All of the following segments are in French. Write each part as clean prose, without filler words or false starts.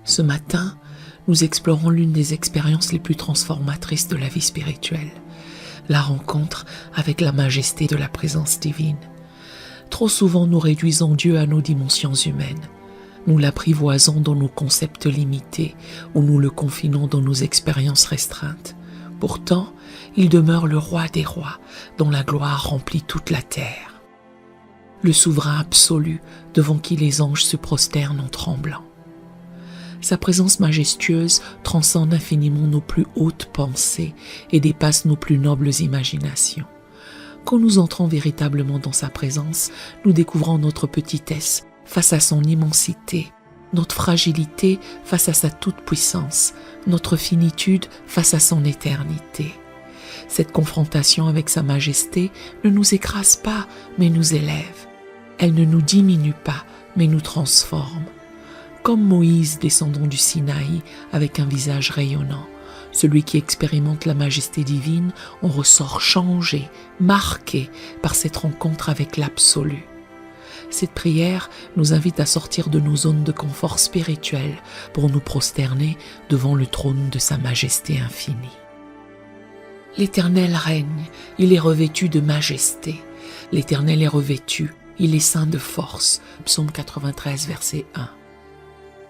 Ce matin, nous explorons l'une des expériences les plus transformatrices de la vie spirituelle, la rencontre avec la majesté de la présence divine. Trop souvent, nous réduisons Dieu à nos dimensions humaines. Nous l'apprivoisons dans nos concepts limités ou nous le confinons dans nos expériences restreintes. Pourtant, il demeure le roi des rois, dont la gloire remplit toute la terre. Le souverain absolu devant qui les anges se prosternent en tremblant. Sa présence majestueuse transcende infiniment nos plus hautes pensées et dépasse nos plus nobles imaginations. Quand nous entrons véritablement dans sa présence, nous découvrons notre petitesse face à son immensité, notre fragilité face à sa toute-puissance, notre finitude face à son éternité. Cette confrontation avec sa majesté ne nous écrase pas, mais nous élève. Elle ne nous diminue pas, mais nous transforme. Comme Moïse descendant du Sinaï avec un visage rayonnant, celui qui expérimente la majesté divine en ressort changé, marqué par cette rencontre avec l'absolu. Cette prière nous invite à sortir de nos zones de confort spirituel pour nous prosterner devant le trône de sa majesté infinie. L'Éternel règne, il est revêtu de majesté. L'Éternel est revêtu, il est ceint de force. Psaume 93, verset 1.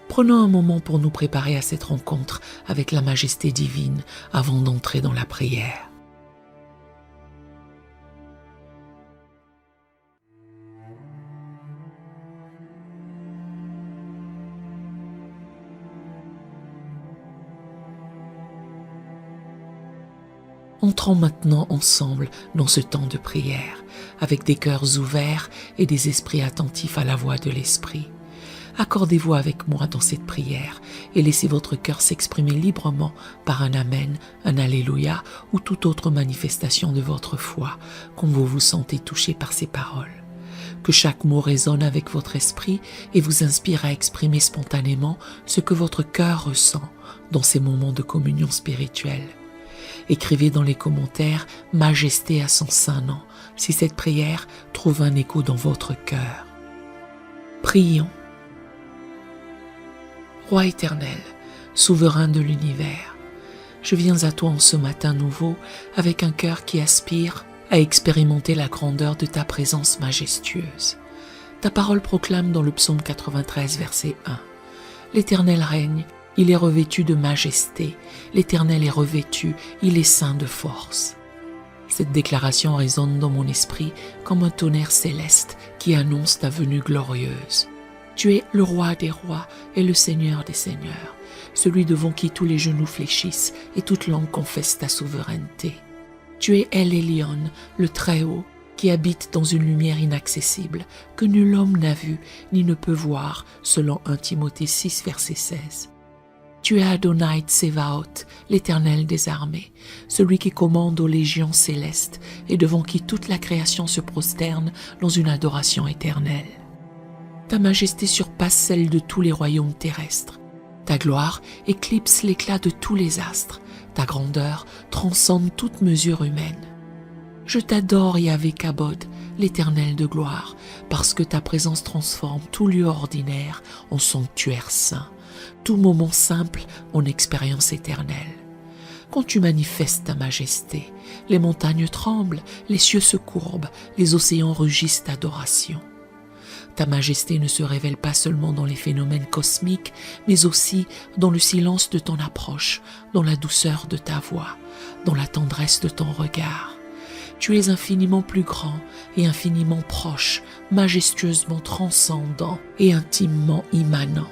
Prenons un moment pour nous préparer à cette rencontre avec la majesté divine avant d'entrer dans la prière. Entrons maintenant ensemble dans ce temps de prière, avec des cœurs ouverts et des esprits attentifs à la voix de l'Esprit. Accordez-vous avec moi dans cette prière et laissez votre cœur s'exprimer librement par un Amen, un Alléluia ou toute autre manifestation de votre foi, quand vous vous sentez touché par ces paroles. Que chaque mot résonne avec votre esprit et vous inspire à exprimer spontanément ce que votre cœur ressent dans ces moments de communion spirituelle. Écrivez dans les commentaires « Majesté à son saint nom » si cette prière trouve un écho dans votre cœur. Prions. Roi éternel, souverain de l'univers, je viens à toi en ce matin nouveau avec un cœur qui aspire à expérimenter la grandeur de ta présence majestueuse. Ta parole proclame dans le psaume 93, verset 1. L'Éternel règne, il est revêtu de majesté, l'Éternel est revêtu, il est ceint de force. Cette déclaration résonne dans mon esprit comme un tonnerre céleste qui annonce ta venue glorieuse. Tu es le roi des rois et le Seigneur des seigneurs, celui devant qui tous les genoux fléchissent et toute langue confesse ta souveraineté. Tu es El Elyon, le Très-Haut, qui habite dans une lumière inaccessible, que nul homme n'a vue ni ne peut voir, selon 1 Timothée 6, verset 16. Tu es Adonai Tsevaot, l'Éternel des armées, celui qui commande aux légions célestes et devant qui toute la création se prosterne dans une adoration éternelle. Ta majesté surpasse celle de tous les royaumes terrestres. Ta gloire éclipse l'éclat de tous les astres. Ta grandeur transcende toute mesure humaine. Je t'adore, Yahvé Kabod, l'Éternel de gloire, parce que ta présence transforme tout lieu ordinaire en sanctuaire saint, tout moment simple en expérience éternelle. Quand tu manifestes ta majesté, les montagnes tremblent, les cieux se courbent, les océans rugissent d'adoration. Ta majesté ne se révèle pas seulement dans les phénomènes cosmiques, mais aussi dans le silence de ton approche, dans la douceur de ta voix, dans la tendresse de ton regard. Tu es infiniment plus grand et infiniment proche, majestueusement transcendant et intimement immanent.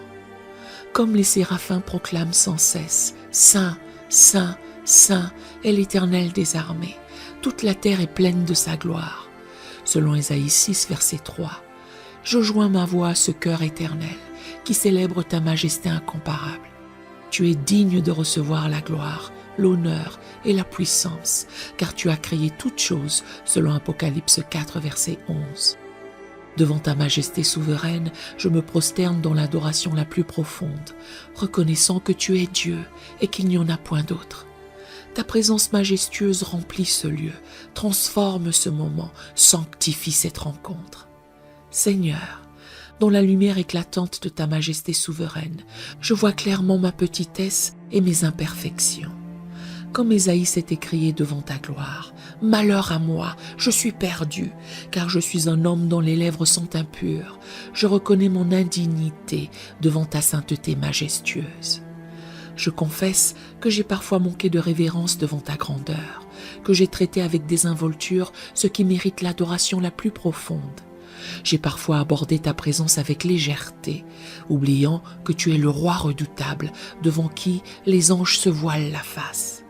Comme les séraphins proclament sans cesse « Saint, Saint, Saint est l'Éternel des armées, toute la terre est pleine de sa gloire. » Selon Ésaïe 6, verset 3. Je joins ma voix à ce cœur éternel qui célèbre ta majesté incomparable. Tu es digne de recevoir la gloire, l'honneur et la puissance, car tu as créé toutes choses, selon Apocalypse 4, verset 11. Devant ta majesté souveraine, je me prosterne dans l'adoration la plus profonde, reconnaissant que tu es Dieu et qu'il n'y en a point d'autre. Ta présence majestueuse remplit ce lieu, transforme ce moment, sanctifie cette rencontre. Seigneur, dans la lumière éclatante de ta majesté souveraine, je vois clairement ma petitesse et mes imperfections. Comme Ésaïe s'est écrié devant ta gloire, « Malheur à moi, je suis perdu, car je suis un homme dont les lèvres sont impures. Je reconnais mon indignité devant ta sainteté majestueuse. » Je confesse que j'ai parfois manqué de révérence devant ta grandeur, que j'ai traité avec désinvolture ce qui mérite l'adoration la plus profonde. J'ai parfois abordé ta présence avec légèreté, oubliant que tu es le roi redoutable devant qui les anges se voilent la face.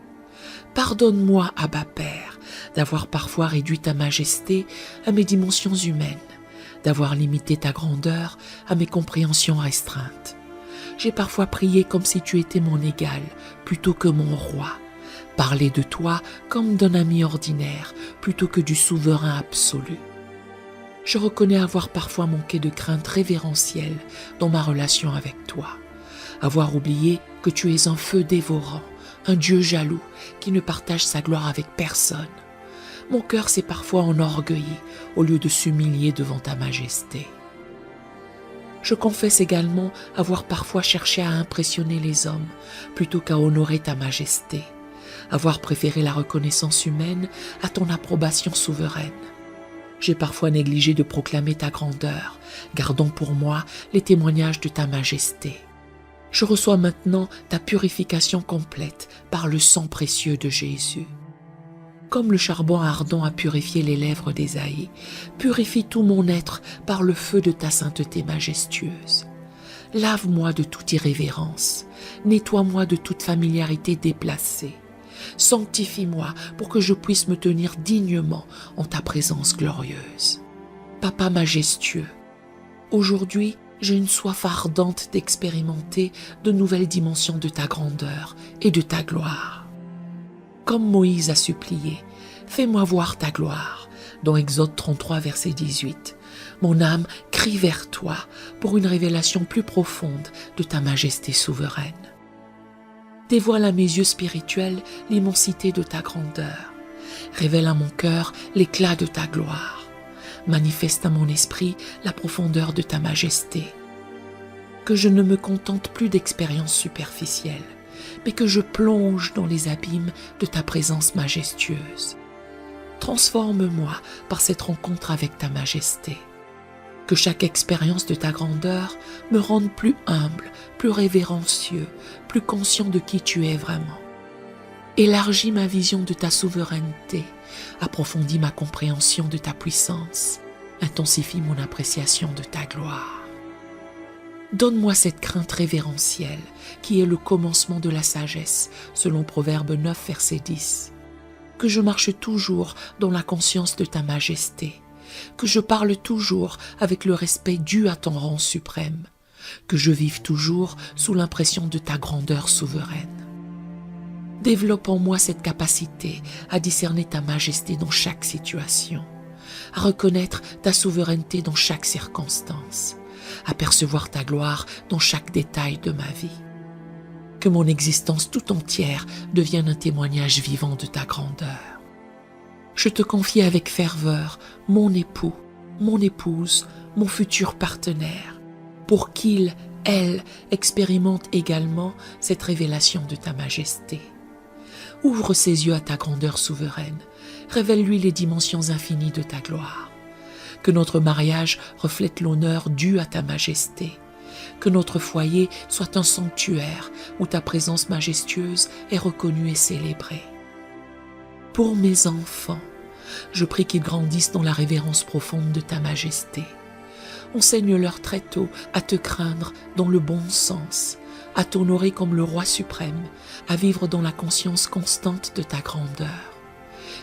Pardonne-moi, Abba Père, d'avoir parfois réduit ta majesté à mes dimensions humaines, d'avoir limité ta grandeur à mes compréhensions restreintes. J'ai parfois prié comme si tu étais mon égal, plutôt que mon roi, parler de toi comme d'un ami ordinaire, plutôt que du souverain absolu. Je reconnais avoir parfois manqué de crainte révérentielle dans ma relation avec toi, avoir oublié que tu es un feu dévorant, un Dieu jaloux qui ne partage sa gloire avec personne. Mon cœur s'est parfois enorgueilli au lieu de s'humilier devant ta majesté. Je confesse également avoir parfois cherché à impressionner les hommes plutôt qu'à honorer ta majesté, avoir préféré la reconnaissance humaine à ton approbation souveraine. J'ai parfois négligé de proclamer ta grandeur, gardant pour moi les témoignages de ta majesté. Je reçois maintenant ta purification complète par le sang précieux de Jésus. Comme le charbon ardent a purifié les lèvres d'Ésaïe, purifie tout mon être par le feu de ta sainteté majestueuse. Lave-moi de toute irrévérence, nettoie-moi de toute familiarité déplacée. Sanctifie-moi pour que je puisse me tenir dignement en ta présence glorieuse. Papa majestueux, aujourd'hui, j'ai une soif ardente d'expérimenter de nouvelles dimensions de ta grandeur et de ta gloire. Comme Moïse a supplié, fais-moi voir ta gloire, dans Exode 33, verset 18. Mon âme crie vers toi pour une révélation plus profonde de ta majesté souveraine. Dévoile à mes yeux spirituels l'immensité de ta grandeur. Révèle à mon cœur l'éclat de ta gloire. Manifeste à mon esprit la profondeur de ta majesté. Que je ne me contente plus d'expériences superficielles, mais que je plonge dans les abîmes de ta présence majestueuse. Transforme-moi par cette rencontre avec ta majesté. Que chaque expérience de ta grandeur me rende plus humble, plus révérencieux, plus conscient de qui tu es vraiment. Élargis ma vision de ta souveraineté, approfondis ma compréhension de ta puissance, intensifie mon appréciation de ta gloire. Donne-moi cette crainte révérentielle qui est le commencement de la sagesse, selon Proverbe 9, verset 10. Que je marche toujours dans la conscience de ta majesté, que je parle toujours avec le respect dû à ton rang suprême, que je vive toujours sous l'impression de ta grandeur souveraine. Développe en moi cette capacité à discerner ta majesté dans chaque situation, à reconnaître ta souveraineté dans chaque circonstance, à percevoir ta gloire dans chaque détail de ma vie. Que mon existence tout entière devienne un témoignage vivant de ta grandeur. Je te confie avec ferveur mon époux, mon épouse, mon futur partenaire, pour qu'il, elle, expérimente également cette révélation de ta majesté. Ouvre ses yeux à ta grandeur souveraine, révèle-lui les dimensions infinies de ta gloire. Que notre mariage reflète l'honneur dû à ta majesté. Que notre foyer soit un sanctuaire où ta présence majestueuse est reconnue et célébrée. Pour mes enfants, je prie qu'ils grandissent dans la révérence profonde de ta majesté. Enseigne-leur très tôt à te craindre dans le bon sens, à t'honorer comme le roi suprême, à vivre dans la conscience constante de ta grandeur.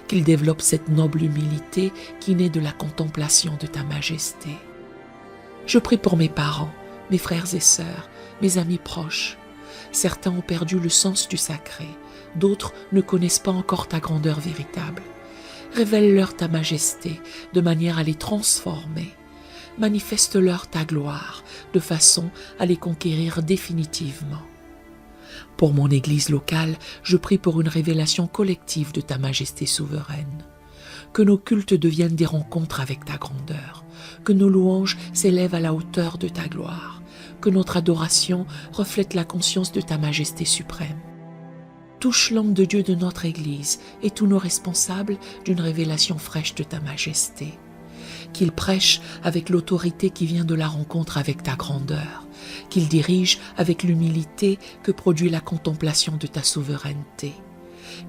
Qu'ils développent cette noble humilité qui naît de la contemplation de ta majesté. Je prie pour mes parents, mes frères et sœurs, mes amis proches. Certains ont perdu le sens du sacré, d'autres ne connaissent pas encore ta grandeur véritable. Révèle-leur ta majesté de manière à les transformer. Manifeste-leur ta gloire de façon à les conquérir définitivement. Pour mon Église locale, je prie pour une révélation collective de ta majesté souveraine. que nos cultes deviennent des rencontres avec ta grandeur, que nos louanges s'élèvent à la hauteur de ta gloire, que notre adoration reflète la conscience de ta majesté suprême. Touche l'homme de Dieu de notre Église et tous nos responsables d'une révélation fraîche de ta majesté. Qu'il prêche avec l'autorité qui vient de la rencontre avec ta grandeur, qu'il dirige avec l'humilité que produit la contemplation de ta souveraineté,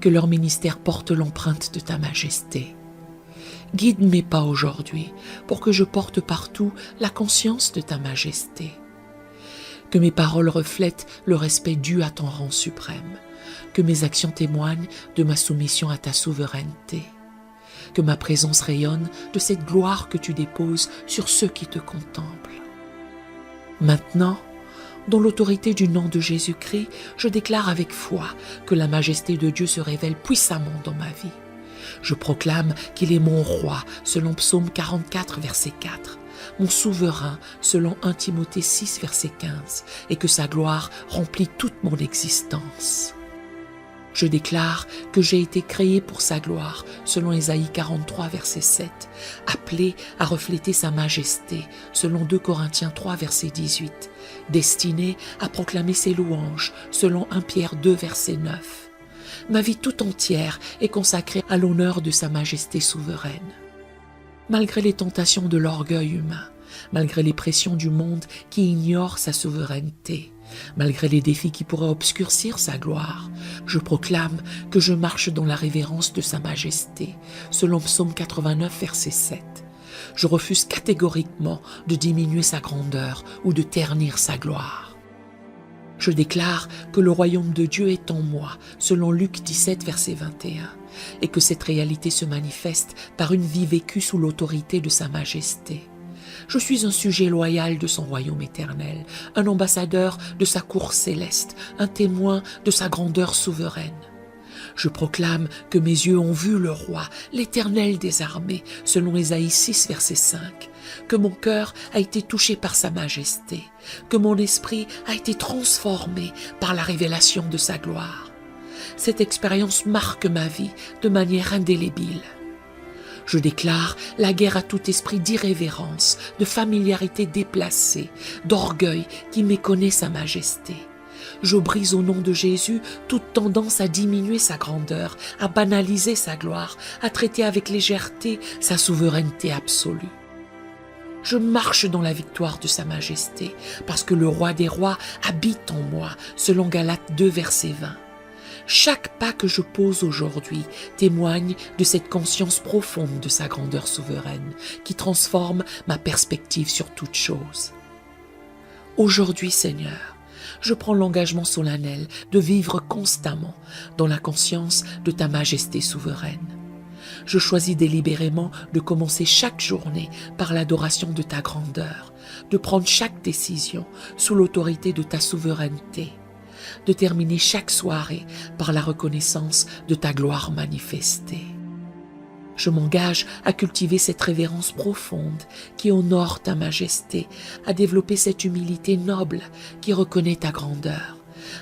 que leur ministère porte l'empreinte de ta majesté. Guide mes pas aujourd'hui pour que je porte partout la conscience de ta majesté. Que mes paroles reflètent le respect dû à ton rang suprême, que mes actions témoignent de ma soumission à ta souveraineté, que ma présence rayonne de cette gloire que tu déposes sur ceux qui te contemplent. Maintenant, dans l'autorité du nom de Jésus-Christ, je déclare avec foi que la majesté de Dieu se révèle puissamment dans ma vie. Je proclame qu'il est mon roi, selon Psaume 44, verset 4, mon souverain, selon 1 Timothée 6, verset 15, et que sa gloire remplit toute mon existence. Je déclare que j'ai été créé pour sa gloire, selon Ésaïe 43, verset 7, appelé à refléter sa majesté, selon 2 Corinthiens 3, verset 18, destiné à proclamer ses louanges, selon 1 Pierre 2, verset 9. Ma vie tout entière est consacrée à l'honneur de sa majesté souveraine. Malgré les tentations de l'orgueil humain, malgré les pressions du monde qui ignore sa souveraineté, malgré les défis qui pourraient obscurcir sa gloire, je proclame que je marche dans la révérence de sa majesté, selon Psaume 89, verset 7. Je refuse catégoriquement de diminuer sa grandeur ou de ternir sa gloire. Je déclare que le royaume de Dieu est en moi, selon Luc 17, verset 21, et que cette réalité se manifeste par une vie vécue sous l'autorité de sa majesté. Je suis un sujet loyal de son royaume éternel, un ambassadeur de sa cour céleste, un témoin de sa grandeur souveraine. Je proclame que mes yeux ont vu le roi, l'Éternel des armées, selon Ésaïe 6, verset 5, que mon cœur a été touché par sa majesté, que mon esprit a été transformé par la révélation de sa gloire. Cette expérience marque ma vie de manière indélébile. Je déclare la guerre à tout esprit d'irrévérence, de familiarité déplacée, d'orgueil qui méconnaît sa majesté. Je brise au nom de Jésus toute tendance à diminuer sa grandeur, à banaliser sa gloire, à traiter avec légèreté sa souveraineté absolue. Je marche dans la victoire de sa majesté, parce que le roi des rois habite en moi, selon Galates 2, verset 20. Chaque pas que je pose aujourd'hui témoigne de cette conscience profonde de sa grandeur souveraine qui transforme ma perspective sur toute chose. Aujourd'hui, Seigneur, je prends l'engagement solennel de vivre constamment dans la conscience de ta majesté souveraine. Je choisis délibérément de commencer chaque journée par l'adoration de ta grandeur, de prendre chaque décision sous l'autorité de ta souveraineté, de terminer chaque soirée par la reconnaissance de ta gloire manifestée. Je m'engage à cultiver cette révérence profonde qui honore ta majesté, à développer cette humilité noble qui reconnaît ta grandeur,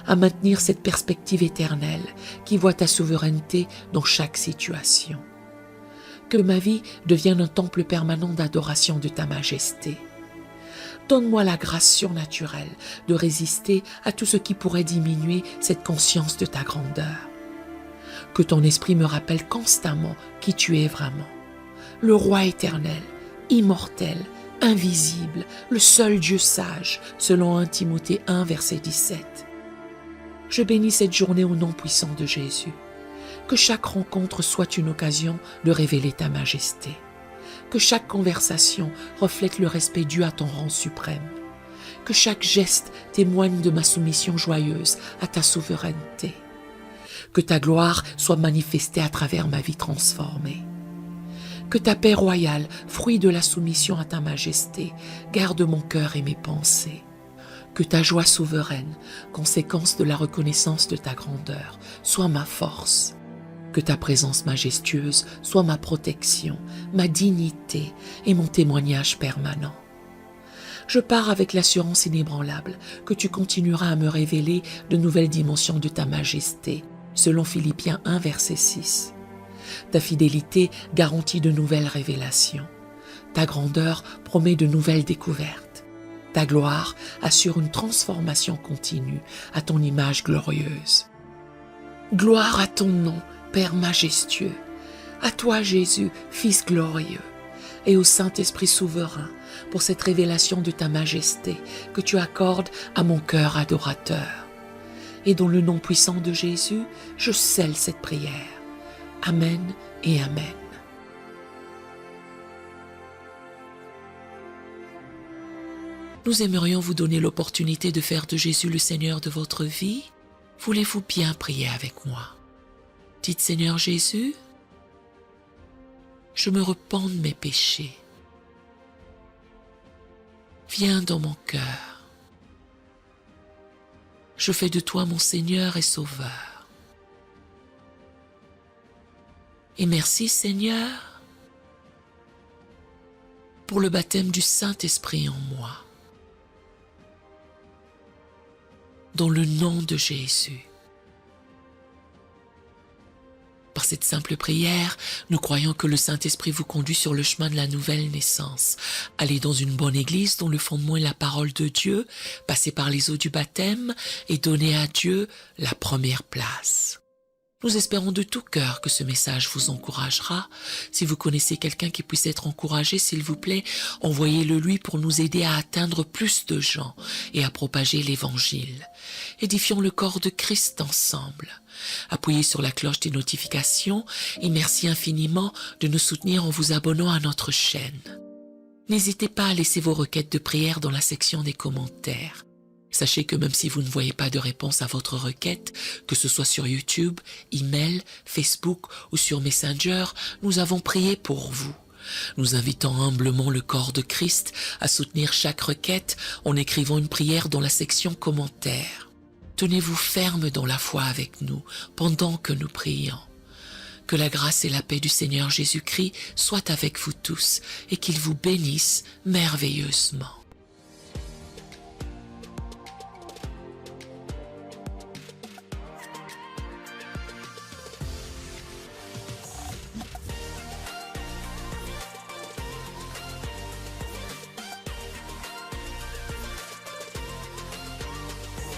à maintenir cette perspective éternelle qui voit ta souveraineté dans chaque situation. Que ma vie devienne un temple permanent d'adoration de ta majesté. Donne-moi la grâce surnaturelle de résister à tout ce qui pourrait diminuer cette conscience de ta grandeur. Que ton esprit me rappelle constamment qui tu es vraiment. Le roi éternel, immortel, invisible, le seul Dieu sage, selon 1 Timothée 1, verset 17. Je bénis cette journée au nom puissant de Jésus. Que chaque rencontre soit une occasion de révéler ta majesté. Que chaque conversation reflète le respect dû à ton rang suprême. Que chaque geste témoigne de ma soumission joyeuse à ta souveraineté. Que ta gloire soit manifestée à travers ma vie transformée. Que ta paix royale, fruit de la soumission à ta majesté, garde mon cœur et mes pensées. Que ta joie souveraine, conséquence de la reconnaissance de ta grandeur, soit ma force. Que ta présence majestueuse soit ma protection, ma dignité et mon témoignage permanent. Je pars avec l'assurance inébranlable que tu continueras à me révéler de nouvelles dimensions de ta majesté, selon Philippiens 1, verset 6. Ta fidélité garantit de nouvelles révélations. Ta grandeur promet de nouvelles découvertes. Ta gloire assure une transformation continue à ton image glorieuse. Gloire à ton nom, Père majestueux, à toi Jésus, Fils glorieux, et au Saint-Esprit souverain pour cette révélation de ta majesté que tu accordes à mon cœur adorateur. Et dans le nom puissant de Jésus, je scelle cette prière. Amen et Amen. Nous aimerions vous donner l'opportunité de faire de Jésus le Seigneur de votre vie. Voulez-vous bien prier avec moi? Dites Seigneur Jésus, je me repens de mes péchés. Viens dans mon cœur. Je fais de toi mon Seigneur et Sauveur. Et merci Seigneur pour le baptême du Saint-Esprit en moi. Dans le nom de Jésus. Par cette simple prière, nous croyons que le Saint-Esprit vous conduit sur le chemin de la nouvelle naissance. Allez dans une bonne église dont le fondement est la parole de Dieu, passez par les eaux du baptême et donnez à Dieu la première place. Nous espérons de tout cœur que ce message vous encouragera. Si vous connaissez quelqu'un qui puisse être encouragé, s'il vous plaît, envoyez-le lui pour nous aider à atteindre plus de gens et à propager l'Évangile. Édifions le corps de Christ ensemble. Appuyez sur la cloche des notifications et merci infiniment de nous soutenir en vous abonnant à notre chaîne. N'hésitez pas à laisser vos requêtes de prière dans la section des commentaires. Sachez que même si vous ne voyez pas de réponse à votre requête, que ce soit sur YouTube, email, Facebook ou sur Messenger, nous avons prié pour vous. Nous invitons humblement le corps de Christ à soutenir chaque requête en écrivant une prière dans la section commentaires. Tenez-vous ferme dans la foi avec nous pendant que nous prions. Que la grâce et la paix du Seigneur Jésus-Christ soient avec vous tous et qu'il vous bénisse merveilleusement.